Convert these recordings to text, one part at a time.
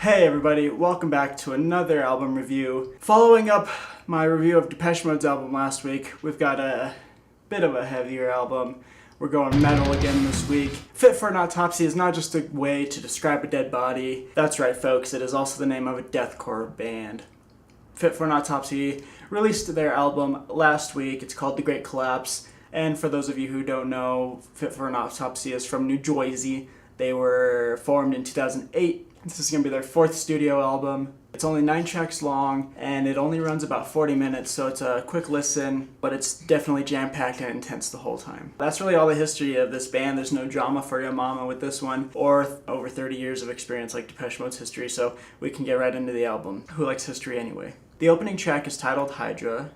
Hey everybody, welcome back to another album review. Following up my review of Depeche Mode's album last week, we've got a bit of a heavier album. We're going metal again this week. Fit for an Autopsy is not just a way to describe a dead body. That's right folks, it is also the name of a deathcore band. Fit for an Autopsy released their album last week. It's called The Great Collapse. And for those of you who don't know, Fit for an Autopsy is from New Jersey. They were formed in 2008. This is going to be their fourth studio album. It's only 9 tracks long, and it only runs about 40 minutes, so it's a quick listen, but it's definitely jam-packed and intense the whole time. That's really all the history of this band. There's no drama for your mama with this one, or over 30 years of experience like Depeche Mode's history, so we can get right into the album. Who likes history anyway? The opening track is titled Hydra.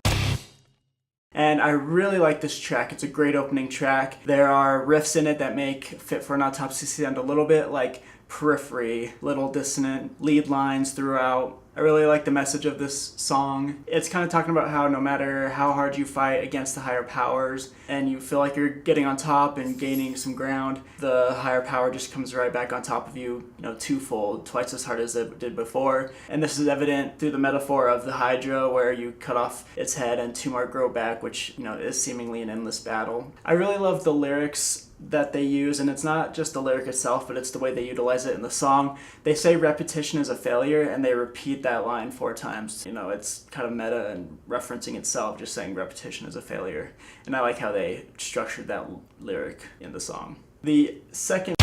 And I really like this track. It's a great opening track. There are riffs in it that make Fit for an Autopsy sound a little bit like Periphery, little dissonant lead lines throughout. I really like the message of this song. It's kind of talking about how no matter how hard you fight against the higher powers and you feel like you're getting on top and gaining some ground, the higher power just comes right back on top of you, twofold, twice as hard as it did before. And this is evident through the metaphor of the Hydra, where you cut off its head and 2 more grow back, which is seemingly an endless battle. I really love the lyrics that they use, and it's not just the lyric itself, but it's the way they utilize it in the song. They say repetition is a failure, and they repeat that line 4 times. It's kind of meta and referencing itself, just saying repetition is a failure. And I like how they structured that lyric in the song. The second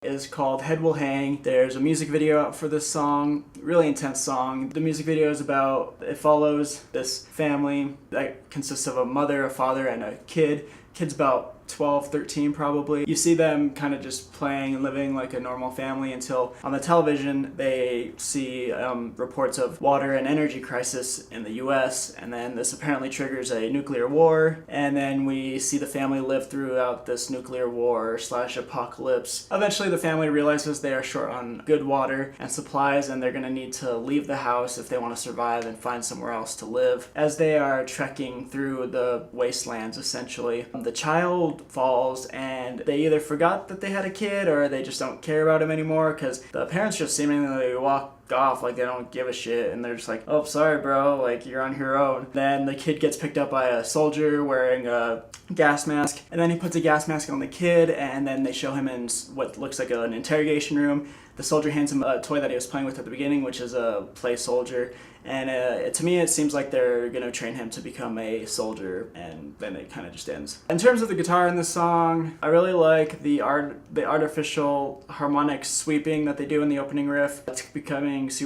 is called Head Will Hang. There's a music video out for this song, really intense song. The music video is it follows this family that consists of a mother, a father, and a kid. Kid's about 12, 13 probably. You see them kind of just playing and living like a normal family until on the television they see reports of water and energy crisis in the US, and then this apparently triggers a nuclear war, and then we see the family live throughout this nuclear war / apocalypse. Eventually the family realizes they are short on good water and supplies, and they're going to need to leave the house if they want to survive and find somewhere else to live. As they are trekking through the wastelands, essentially, the child falls, and they either forgot that they had a kid or they just don't care about him anymore, because the parents just seemingly walk off like they don't give a shit, and they're just like, oh, sorry bro, like you're on your own. Then the kid gets picked up by a soldier wearing a gas mask, and then he puts a gas mask on the kid, and then they show him in what looks like an interrogation room. The soldier hands him a toy that he was playing with at the beginning, which is a play soldier, and to me it seems like they're going to train him to become a soldier, and then it kind of just ends. In terms of the guitar in this song, I really like the artificial harmonic sweeping that they do in the opening riff. It's becoming it's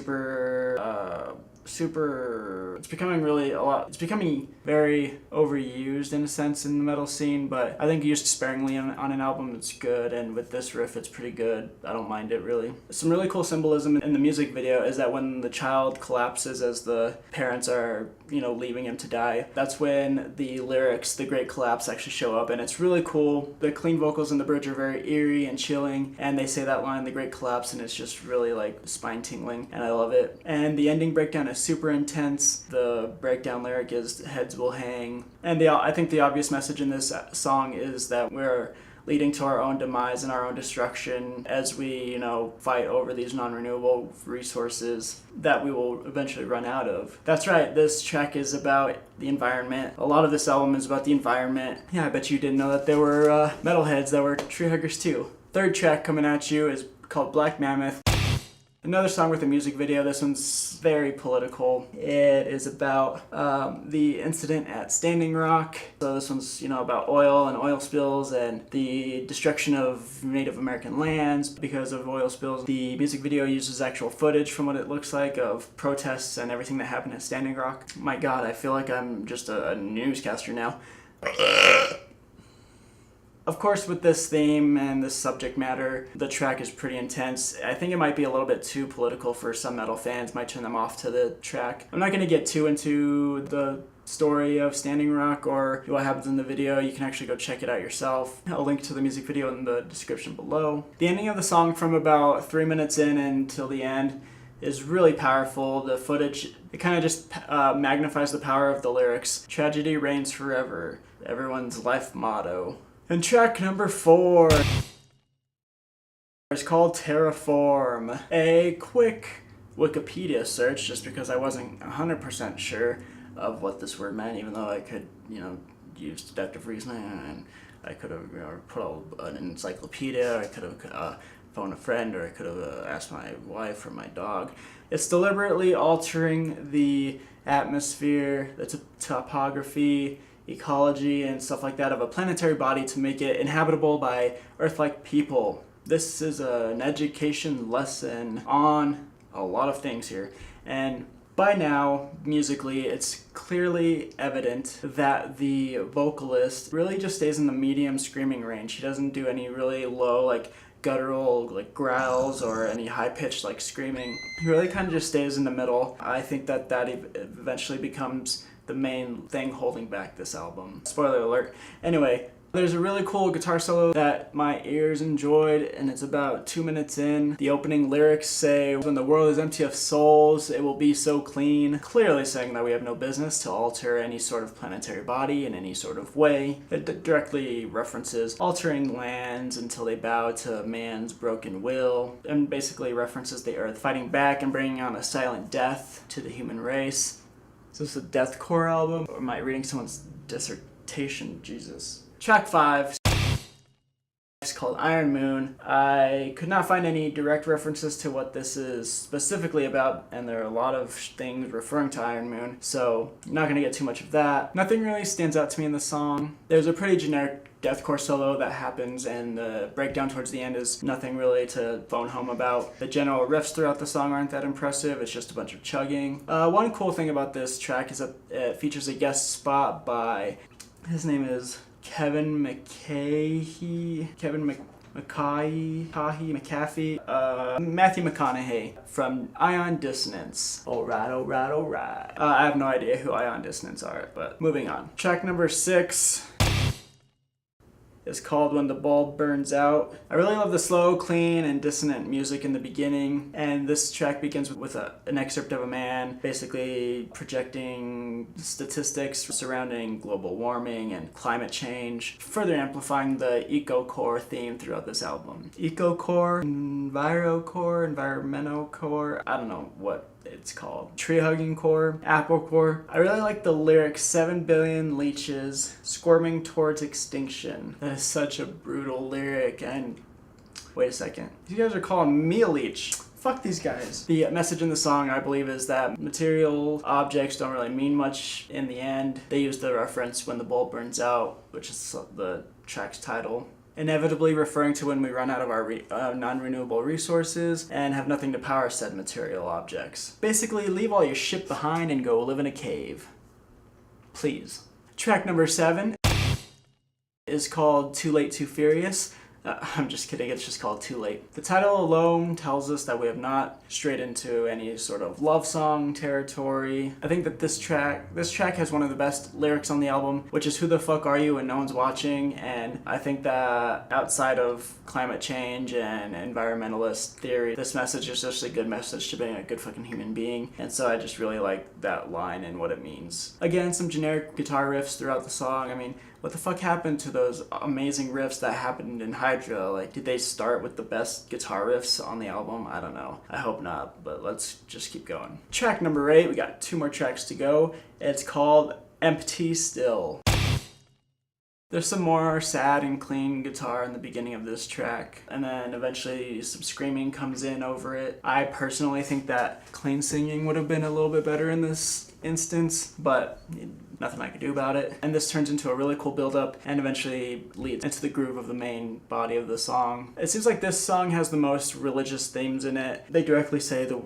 becoming very overused in a sense in the metal scene, but I think used sparingly on an album it's good, and with this riff it's pretty good. I don't mind it really. Some really cool symbolism in the music video is that when the child collapses as the parents are leaving him to die, that's when the lyrics The Great Collapse actually show up, and it's really cool. The clean vocals in the bridge are very eerie and chilling, and they say that line, The Great Collapse, and it's just really like spine tingling, and I love it. And the ending breakdown is super intense. The breakdown lyric is Heads Will Hang, and I think the obvious message in this song is that we're leading to our own demise and our own destruction as we, fight over these non-renewable resources that we will eventually run out of. That's right, this track is about the environment. A lot of this album is about the environment. Yeah, I bet you didn't know that there were metalheads that were tree huggers too. Third track coming at you is called Black Mammoth. Another song with a music video. This one's very political. It is about the incident at Standing Rock. So this one's, about oil and oil spills and the destruction of Native American lands because of oil spills. The music video uses actual footage from what it looks like of protests and everything that happened at Standing Rock. My God, I feel like I'm just a newscaster now. Of course, with this theme and this subject matter, the track is pretty intense. I think it might be a little bit too political for some metal fans, might turn them off to the track. I'm not going to get too into the story of Standing Rock or what happens in the video. You can actually go check it out yourself. I'll link to the music video in the description below. The ending of the song from about 3 minutes in until the end is really powerful. The footage, it kind of just magnifies the power of the lyrics. Tragedy reigns forever, everyone's life motto. And track number 4. It's called Terraform. A quick Wikipedia search, just because I wasn't 100% sure of what this word meant, even though I could, use deductive reasoning, and I could have put an encyclopedia, I could have phoned a friend, or I could have asked my wife or my dog. It's deliberately altering the atmosphere, the topography, ecology, and stuff like that of a planetary body to make it inhabitable by Earth-like people. This is an education lesson on a lot of things here, and by now, musically, it's clearly evident that the vocalist really just stays in the medium screaming range. He doesn't do any really low, guttural, growls, or any high-pitched, screaming. He really kind of just stays in the middle. I think that eventually becomes the main thing holding back this album. Spoiler alert. Anyway, there's a really cool guitar solo that my ears enjoyed, and it's about 2 minutes in. The opening lyrics say, "When the world is empty of souls, it will be so clean," clearly saying that we have no business to alter any sort of planetary body in any sort of way. It directly references altering lands until they bow to man's broken will, and basically references the Earth fighting back and bringing on a silent death to the human race. Is this a deathcore album? Or am I reading someone's dissertation? Jesus. Track 5 is called Iron Moon. I could not find any direct references to what this is specifically about, and there are a lot of things referring to Iron Moon, so I'm not going to get too much of that. Nothing really stands out to me in the song. There's a pretty generic deathcore solo that happens, and the breakdown towards the end is nothing really to phone home about. The general riffs throughout the song aren't that impressive. It's just a bunch of chugging. One cool thing about this track is that it features a guest spot by, his name is Kevin McCahey, Matthew McConaughey from Ion Dissonance. Alright. I have no idea who Ion Dissonance are, but moving on. Track number 6 is called When the Bulb Burns Out. I really love the slow, clean, and dissonant music in the beginning, and this track begins with an excerpt of a man basically projecting statistics surrounding global warming and climate change, further amplifying the eco-core theme throughout this album. Eco-core, enviro-core, environmental-core, I don't know what it's called. Tree-hugging core, apple core. I really like the lyrics, 7 billion leeches squirming towards extinction. That is such a brutal lyric, and wait a second. You guys are calling me a leech. Fuck these guys. The message in the song, I believe, is that material objects don't really mean much in the end. They use the reference When the Bulb Burns Out, which is the track's title, inevitably referring to when we run out of our non-renewable resources and have nothing to power said material objects. Basically, leave all your shit behind and go live in a cave. Please. Track number 7 is called Too Late, Too Furious. I'm just kidding, it's just called Too Late. The title alone tells us that we have not strayed into any sort of love song territory. I think that this track has one of the best lyrics on the album, which is "Who the fuck are you when no one's watching?" And I think that outside of climate change and environmentalist theory, this message is just a good message to being a good fucking human being. And so I just really like that line and what it means. Again, some generic guitar riffs throughout the song. I mean, what the fuck happened to those amazing riffs that happened in Hydra? Did they start with the best guitar riffs on the album? I don't know. I hope not, but let's just keep going. Track number 8, we got 2 more tracks to go. It's called Empty Still. There's some more sad and clean guitar in the beginning of this track, and then eventually some screaming comes in over it. I personally think that clean singing would have been a little bit better in this instance, but nothing I could do about it. And this turns into a really cool build-up and eventually leads into the groove of the main body of the song. It seems like this song has the most religious themes in it. They directly say the,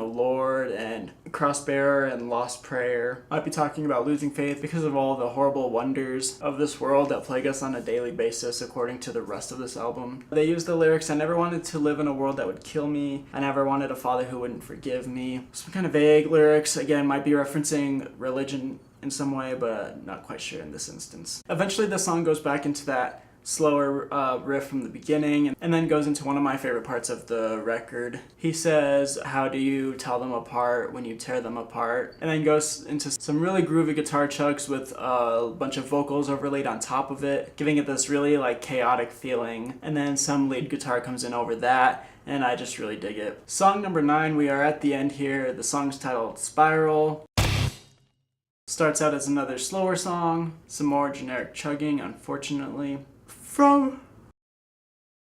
Lord and cross-bearer and lost prayer. Might be talking about losing faith because of all the horrible wonders of this world that plague us on a daily basis, according to the rest of this album. They use the lyrics, "I never wanted to live in a world that would kill me. I never wanted a father who wouldn't forgive me." Some kind of vague lyrics, again, might be referencing religion in some way, but not quite sure in this instance. Eventually the song goes back into that slower riff from the beginning, and then goes into one of my favorite parts of the record. He says, how do you tell them apart when you tear them apart? And then goes into some really groovy guitar chugs with a bunch of vocals overlaid on top of it, giving it this really like chaotic feeling. And then some lead guitar comes in over that, and I just really dig it. Song number 9, we are at the end here. The song's titled Spiral. Starts out as another slower song, some more generic chugging, unfortunately. From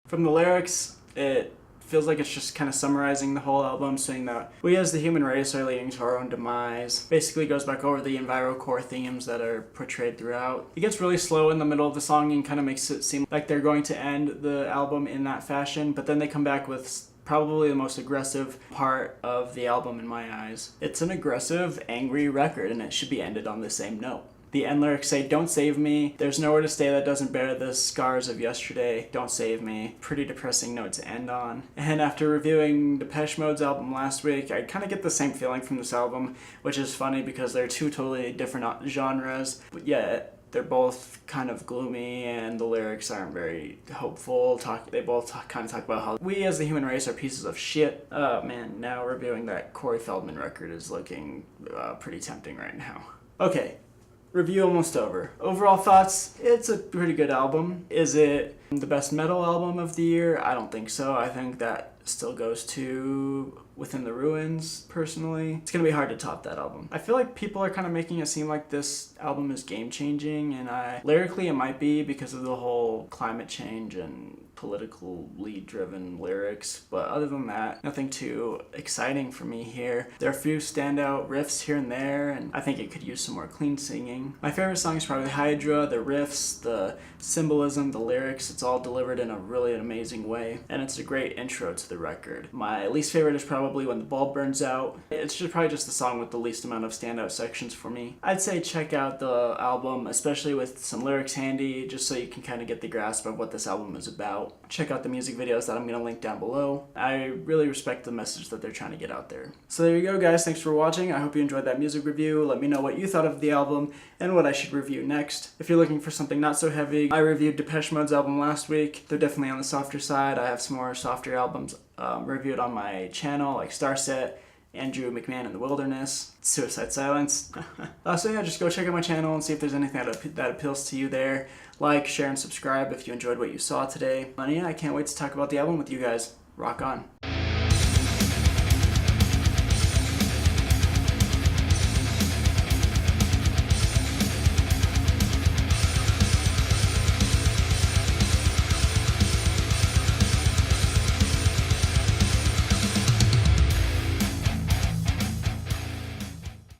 the lyrics, it feels like it's just kind of summarizing the whole album, saying that we as the human race are leading to our own demise. Basically goes back over the envirocore themes that are portrayed throughout. It gets really slow in the middle of the song and kind of makes it seem like they're going to end the album in that fashion, but then they come back with probably the most aggressive part of the album in my eyes. It's an aggressive, angry record, and it should be ended on the same note. The end lyrics say, don't save me, there's nowhere to stay that doesn't bear the scars of yesterday, don't save me. Pretty depressing note to end on. And after reviewing Depeche Mode's album last week, I kind of get the same feeling from this album, which is funny because they're two totally different genres, but yet they're both kind of gloomy and the lyrics aren't very hopeful. They both kind of talk about how we as the human race are pieces of shit. Oh man, now reviewing that Corey Feldman record is looking pretty tempting right now. Okay, review almost over. Overall thoughts, it's a pretty good album. Is it the best metal album of the year? I don't think so. I think that still goes to Within the Ruins, personally. It's gonna be hard to top that album. I feel like people are kind of making it seem like this album is game-changing, and lyrically it might be because of the whole climate change and politically driven lyrics, but other than that, nothing too exciting for me here. There are a few standout riffs here and there, and I think it could use some more clean singing. My favorite song is probably Hydra. The riffs, the symbolism, the lyrics, it's all delivered in a really amazing way, and it's a great intro to the record. My least favorite is probably When the Bulb Burns Out. It's probably just the song with the least amount of standout sections for me. I'd say check out the album, especially with some lyrics handy, just so you can kind of get the grasp of what this album is about. Check out the music videos that I'm going to link down below. I really respect the message that they're trying to get out there. So there you go, guys. Thanks for watching. I hope you enjoyed that music review. Let me know what you thought of the album and what I should review next. If you're looking for something not so heavy, I reviewed Depeche Mode's album last week. They're definitely on the softer side. I have some more softer albums reviewed on my channel, like Starset, Andrew McMahon in the Wilderness, Suicide Silence. So yeah, just go check out my channel and see if there's anything that appeals to you there. Like, share, and subscribe if you enjoyed what you saw today. And yeah, I can't wait to talk about the album with you guys. Rock on.